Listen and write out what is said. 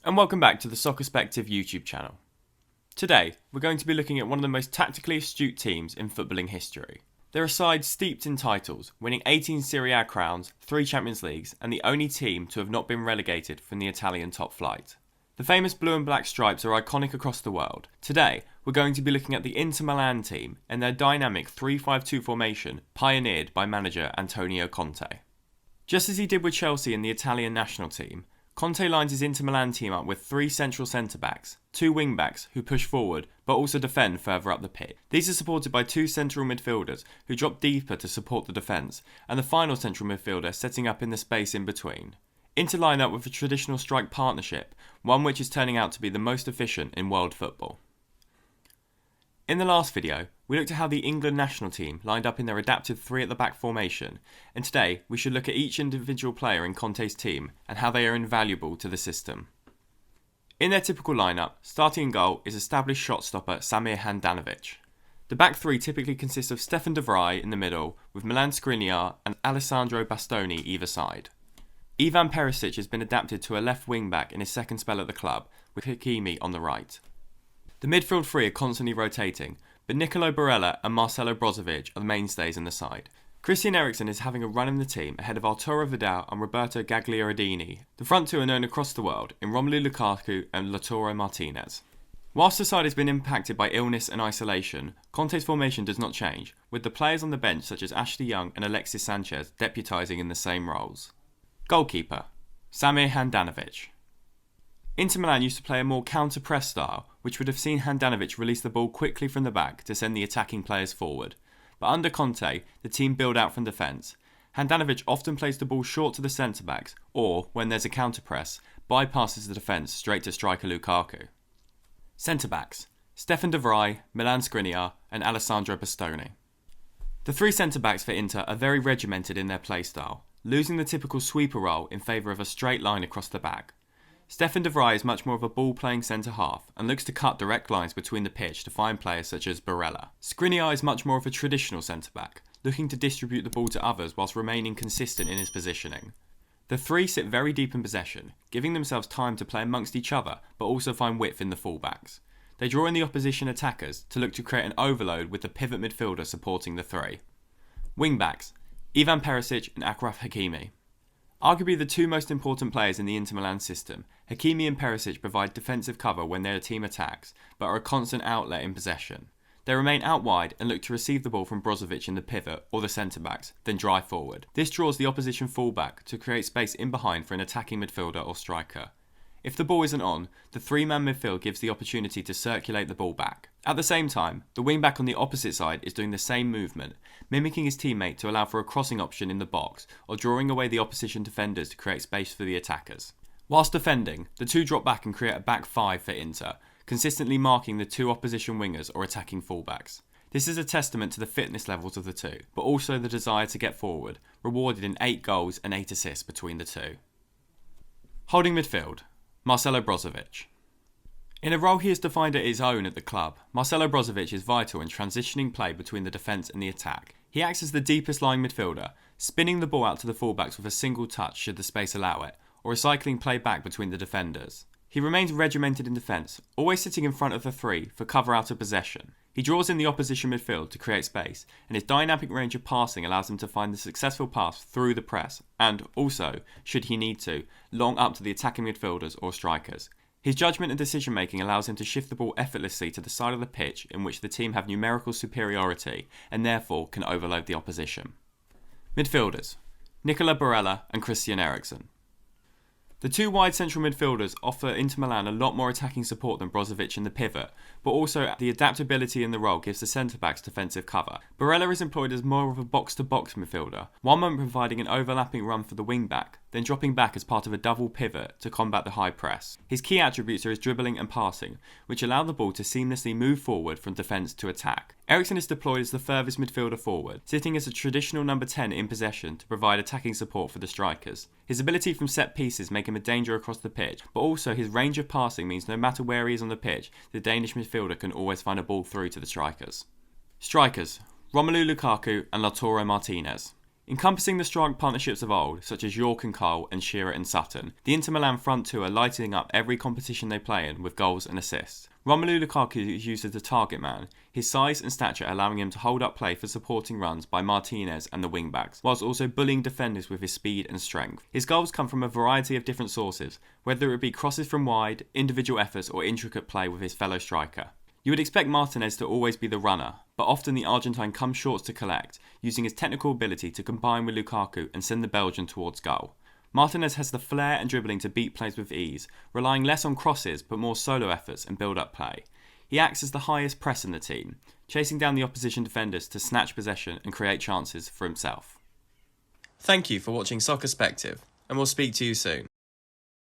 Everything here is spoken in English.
And welcome back to the Soccerspective YouTube channel. Today, we're going to be looking at one of the most tactically astute teams in footballing history. They're a side steeped in titles, winning 18 Serie A crowns, 3 Champions Leagues, and the only team to have not been relegated from the Italian top flight. The famous blue and black stripes are iconic across the world. Today, we're going to be looking at the Inter Milan team and their dynamic 3-5-2 formation pioneered by manager Antonio Conte. Just as he did with Chelsea in the Italian national team, Conte lines his Inter Milan team up with 3 central centre-backs, 2 wing-backs who push forward but also defend further up the pitch. These are supported by 2 central midfielders who drop deeper to support the defence, and the final central midfielder setting up in the space in between. Inter line up with a traditional strike partnership, one which is turning out to be the most efficient in world football. In the last video, we looked at how the England national team lined up in their adapted 3 at the back formation, and today we should look at each individual player in Conte's team and how they are invaluable to the system. In their typical lineup, starting in goal is established shot stopper Samir Handanovic. The back 3 typically consists of Stefan De Vrij in the middle, with Milan and Alessandro Bastoni either side. Ivan Perisic has been adapted to a left wing back in his second spell at the club, with Hakimi on the right. The midfield 3 are constantly rotating, but Nicolo Barella and Marcelo Brozovic are the mainstays in the side. Christian Eriksen is having a run in the team ahead of Arturo Vidal and Roberto Gagliardini. The front 2 are known across the world in Romelu Lukaku and Lautaro Martinez. Whilst the side has been impacted by illness and isolation, Conte's formation does not change, with the players on the bench such as Ashley Young and Alexis Sanchez deputising in the same roles. Goalkeeper, Samir Handanovic. Inter Milan used to play a more counter-press style, which would have seen Handanovic release the ball quickly from the back to send the attacking players forward. But under Conte, the team build out from defence. Handanovic often plays the ball short to the centre-backs, or, when there's a counter-press, bypasses the defence straight to striker Lukaku. Centre-backs, Stefan De Vrij, Milan and Alessandro Bastoni. The 3 centre-backs for Inter are very regimented in their play style, losing the typical sweeper role in favour of a straight line across the back. Stefan De Vrij is much more of a ball-playing centre-half and looks to cut direct lines between the pitch to find players such as Barella. Skriniar is much more of a traditional centre-back, looking to distribute the ball to others whilst remaining consistent in his positioning. The 3 sit very deep in possession, giving themselves time to play amongst each other but also find width in the fullbacks. They draw in the opposition attackers to look to create an overload with the pivot midfielder supporting the 3. Wing-backs, Ivan Perisic and Achraf Hakimi. Arguably the 2 most important players in the Inter Milan system, Hakimi and Perisic provide defensive cover when their team attacks, but are a constant outlet in possession. They remain out wide and look to receive the ball from Brozovic in the pivot or the centre-backs, then drive forward. This draws the opposition full-back to create space in behind for an attacking midfielder or striker. If the ball isn't on, the 3-man midfield gives the opportunity to circulate the ball back. At the same time, the wing-back on the opposite side is doing the same movement, mimicking his teammate to allow for a crossing option in the box or drawing away the opposition defenders to create space for the attackers. Whilst defending, the 2 drop back and create a back 5 for Inter, consistently marking the 2 opposition wingers or attacking fullbacks. This is a testament to the fitness levels of the 2, but also the desire to get forward, rewarded in 8 goals and 8 assists between the 2. Holding midfield, Marcelo Brozovic. In a role he has defined at his own at the club, Marcelo Brozovic is vital in transitioning play between the defence and the attack. He acts as the deepest lying midfielder, spinning the ball out to the fullbacks with a single touch should the space allow it, or recycling play back between the defenders. He remains regimented in defence, always sitting in front of the 3 for cover out of possession. He draws in the opposition midfield to create space, and his dynamic range of passing allows him to find the successful pass through the press, and also, should he need to, long up to the attacking midfielders or strikers. His judgment and decision making allows him to shift the ball effortlessly to the side of the pitch in which the team have numerical superiority and therefore can overload the opposition. Midfielders, Nicolo Barella and Christian Eriksen. The 2 wide central midfielders offer Inter Milan a lot more attacking support than Brozovic in the pivot, but also the adaptability in the role gives the centre-backs defensive cover. Barella is employed as more of a box-to-box midfielder, one moment providing an overlapping run for the wing-back, then dropping back as part of a double pivot to combat the high press. His key attributes are his dribbling and passing, which allow the ball to seamlessly move forward from defence to attack. Eriksen is deployed as the furthest midfielder forward, sitting as a traditional number 10 in possession to provide attacking support for the strikers. His ability from set pieces make him a danger across the pitch, but also his range of passing means no matter where he is on the pitch, the Danish midfielder can always find a ball through to the strikers. Strikers, Romelu Lukaku and Lautaro Martinez. Encompassing the strike partnerships of old, such as York and Cole and Shearer and Sutton, the Inter Milan front two are lighting up every competition they play in with goals and assists. Romelu Lukaku is used as the target man, his size and stature allowing him to hold up play for supporting runs by Martinez and the wing-backs, whilst also bullying defenders with his speed and strength. His goals come from a variety of different sources, whether it be crosses from wide, individual efforts or intricate play with his fellow striker. You would expect Martinez to always be the runner, but often the Argentine comes short to collect, using his technical ability to combine with Lukaku and send the Belgian towards goal. Martinez has the flair and dribbling to beat plays with ease, relying less on crosses but more solo efforts and build-up play. He acts as the highest press in the team, chasing down the opposition defenders to snatch possession and create chances for himself. Thank you for watching Soccerspective, and we'll speak to you soon.